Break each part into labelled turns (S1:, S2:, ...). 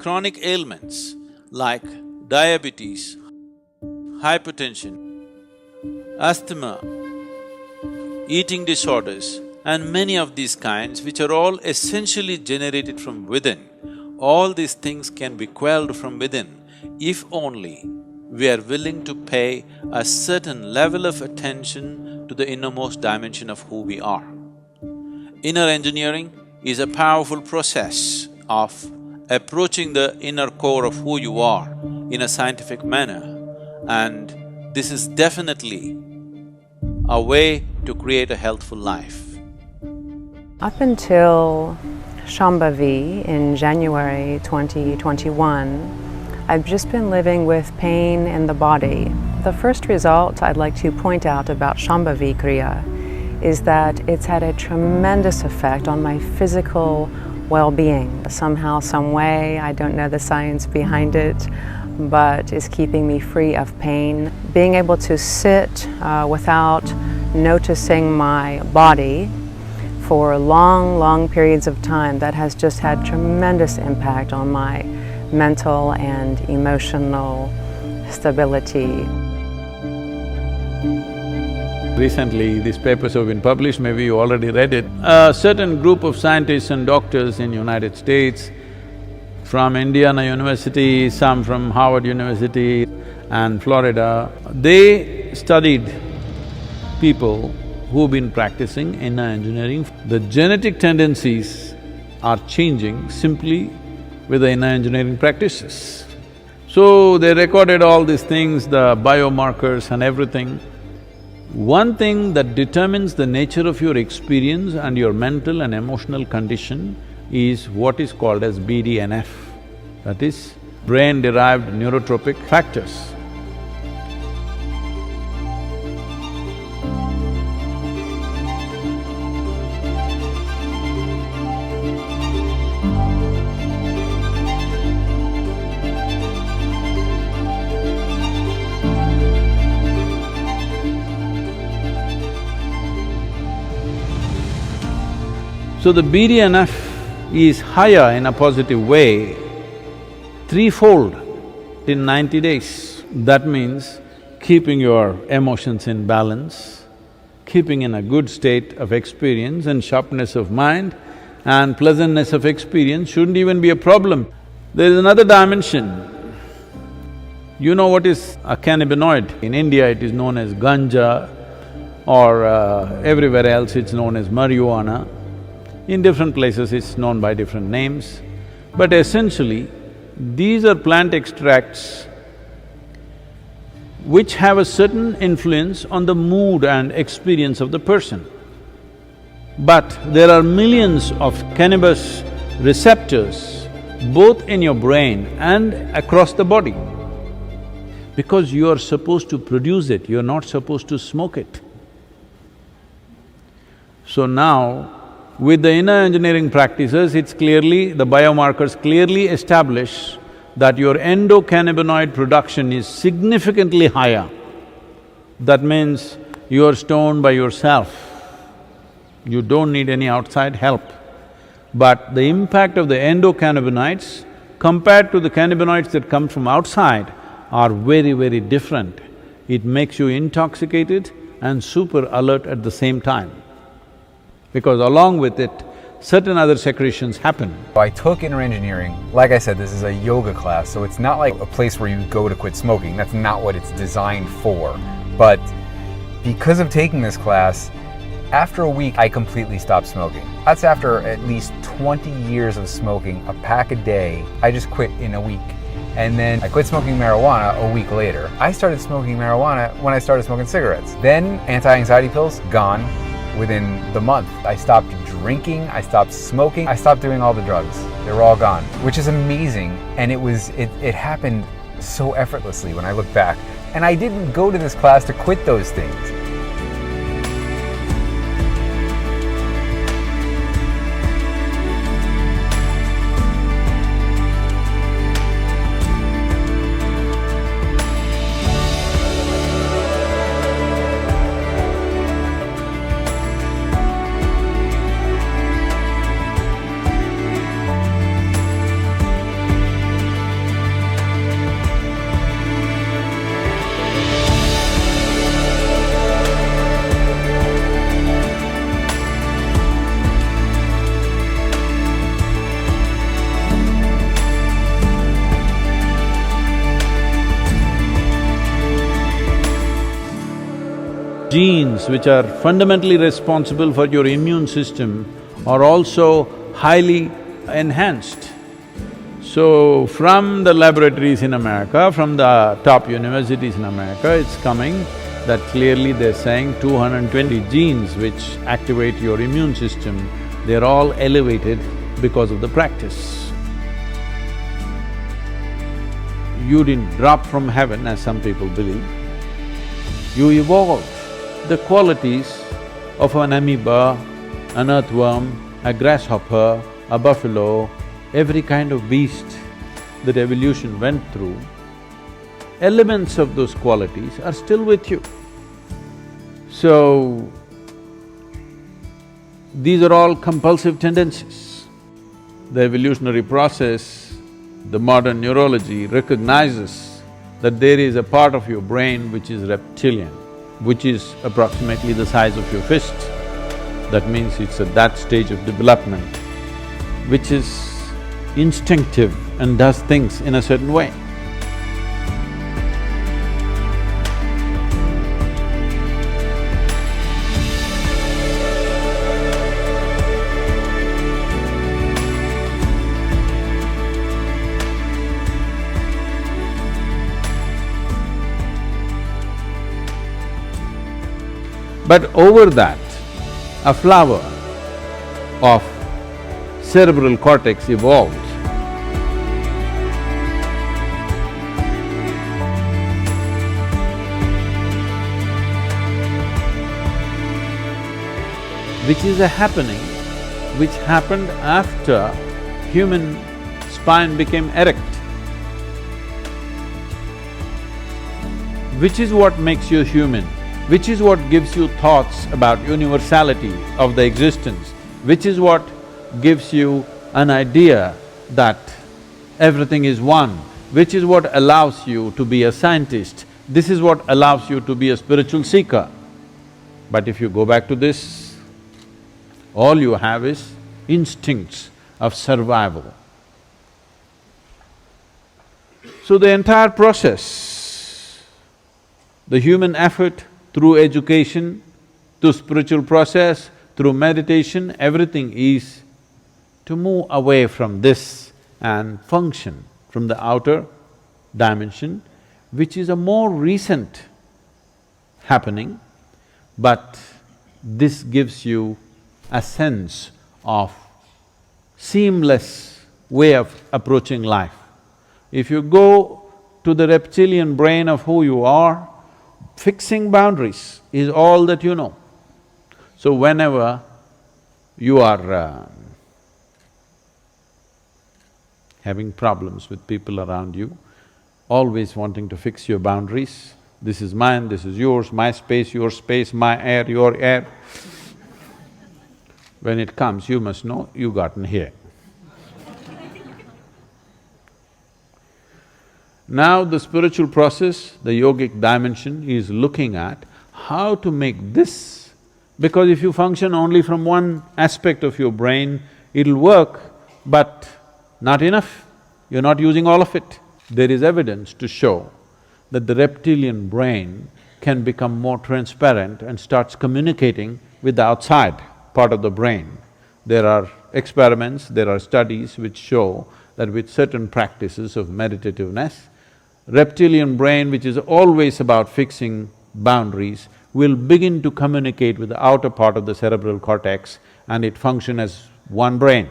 S1: chronic ailments like diabetes, hypertension, asthma, eating disorders, and many of these kinds which are all essentially generated from within, all these things can be quelled from within if only we are willing to pay a certain level of attention to the innermost dimension of who we are. Inner engineering is a powerful process of approaching the inner core of who you are in a scientific manner, and this is definitely a way to create a healthful life.
S2: Up until Shambhavi in January 2021, I've just been living with pain in the body. The first result I'd like to point out about Shambhavi Kriya is that it's had a tremendous effect on my physical well-being. Somehow, some way, I don't know the science behind it, but it's keeping me free of pain. Being able to sit without noticing my body for long periods of time, that has just had tremendous impact on my mental and emotional stability.
S3: Recently, these papers have been published, maybe you already read it. A certain group of scientists and doctors in United States, from Indiana University, some from Harvard University and Florida, they studied people who've been practicing inner engineering. The genetic tendencies are changing simply with the inner engineering practices. So they recorded all these things, the biomarkers and everything. One thing that determines the nature of your experience and your mental and emotional condition is what is called as BDNF, that is, brain-derived neurotropic factors. So the BDNF is higher in a positive way, threefold in 90 days. That means keeping your emotions in balance, keeping in a good state of experience and sharpness of mind and pleasantness of experience shouldn't even be a problem. There is another dimension. You know what is a cannabinoid? In India it is known as ganja, or everywhere else it's known as marijuana. In different places it's known by different names, but essentially these are plant extracts which have a certain influence on the mood and experience of the person. But there are millions of cannabis receptors both in your brain and across the body. Because you are supposed to produce it, you're not supposed to smoke it. So now, with the inner engineering practices, it's clearly… the biomarkers clearly establish that your endocannabinoid production is significantly higher. That means you are stoned by yourself. You don't need any outside help. But the impact of the endocannabinoids compared to the cannabinoids that come from outside are very different. It makes you intoxicated and super alert at the same time, because along with it, certain other secretions happen.
S4: I took inner engineering. Like I said, this is a yoga class, so it's not like a place where you go to quit smoking. That's not what it's designed for. But because of taking this class, after a week, I completely stopped smoking. That's after at least 20 years of smoking, a pack a day. I just quit in a week. And then I quit smoking marijuana a week later. I started smoking marijuana when I started smoking cigarettes. Then anti-anxiety pills, gone within the month. I stopped drinking, I stopped smoking, I stopped doing all the drugs. They were all gone, which is amazing. And it happened so effortlessly when I look back. And I didn't go to this class to quit those things.
S3: genes which are fundamentally responsible for your immune system are also highly enhanced. So, from the laboratories in America, from the top universities in America, it's coming that clearly they're saying 220 genes which activate your immune system, they're all elevated because of the practice. You didn't drop from heaven, as some people believe. You evolved the qualities of an amoeba, an earthworm, a grasshopper, a buffalo, every kind of beast that evolution went through. Elements of those qualities are still with you. So, these are all compulsive tendencies. The evolutionary process, the modern neurology recognizes that there is a part of your brain which is reptilian, which is approximately the size of your fist. That means it's at that stage of development, which is instinctive and does things in a certain way. But over that, a flower of cerebral cortex evolved. Which is a happening which happened after human spine became erect. Which is what makes you human, which is what gives you thoughts about universality of the existence, which is what gives you an idea that everything is one, which is what allows you to be a scientist, this is what allows you to be a spiritual seeker. But if you go back to this, all you have is instincts of survival. So the entire process, the human effort through education, through spiritual process, through meditation, everything is to move away from this and function from the outer dimension, which is a more recent happening, but this gives you a sense of seamless way of approaching life. If you go to the reptilian brain of who you are, fixing boundaries is all that you know. So whenever you are having problems with people around you, always wanting to fix your boundaries, this is mine, this is yours, my space, your space, my air, your air. When it comes, you must know you gotten here. Now the spiritual process, the yogic dimension is looking at how to make this, because if you function only from one aspect of your brain, it'll work, but not enough, you're not using all of it. There is evidence to show that the reptilian brain can become more transparent and starts communicating with the outside part of the brain. There are experiments, there are studies which show that with certain practices of meditativeness, reptilian brain, which is always about fixing boundaries, will begin to communicate with the outer part of the cerebral cortex and it function as one brain.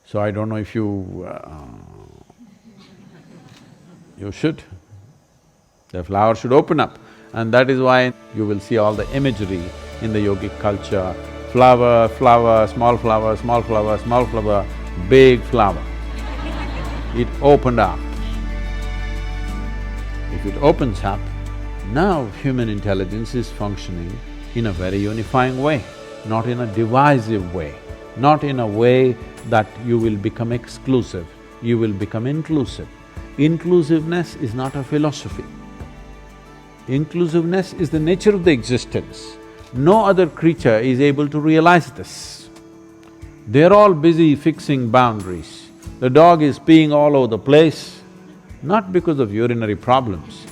S3: So I don't know if you should. The flower should open up, and that is why you will see all the imagery in the yogic culture, flower, flower, small flower, small flower, small flower, big flower. It opened up. If it opens up, now human intelligence is functioning in a very unifying way, not in a divisive way, not in a way that you will become exclusive, you will become inclusive. Inclusiveness is not a philosophy. Inclusiveness is the nature of the existence. No other creature is able to realize this. They're all busy fixing boundaries. The dog is peeing all over the place, not because of urinary problems,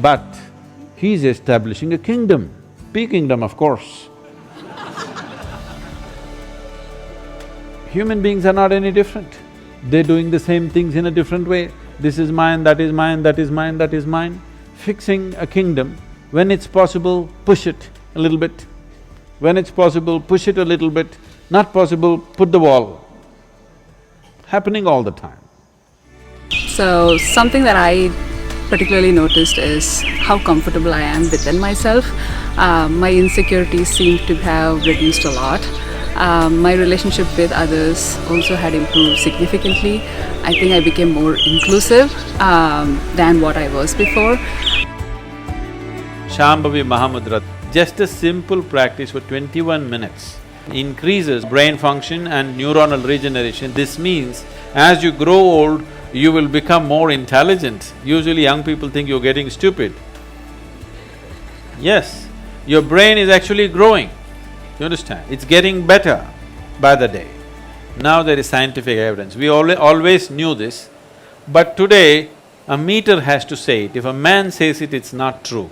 S3: but He's establishing a kingdom, P-kingdom of course. Human beings are not any different. They're doing the same things in a different way. This is mine, that is mine, that is mine, that is mine. Fixing a kingdom, when it's possible, push it a little bit. When it's possible, push it a little bit. Not possible, put the wall. Happening all the time.
S5: So something that I particularly noticed is how comfortable I am within myself. My insecurities seem to have reduced a lot. My relationship with others also had improved significantly. I think I became more inclusive than what I was before.
S1: Shambhavi Mahamudra, just a simple practice for 21 minutes increases brain function and neuronal regeneration. This means as you grow old, you will become more intelligent. Usually young people think you're getting stupid. Yes, your brain is actually growing, you understand? It's getting better by the day. Now there is scientific evidence. We always knew this, but today a meter has to say it. If a man says it, it's not true.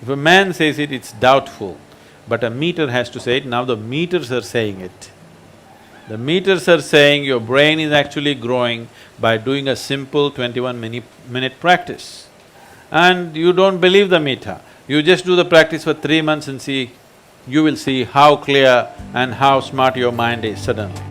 S1: If a man says it, it's doubtful. But a meter has to say it. Now the meters are saying it. The meters are saying your brain is actually growing by doing a simple 21-minute practice. And you don't believe the meter. You just do the practice for 3 months and see, you will see how clear and how smart your mind is suddenly.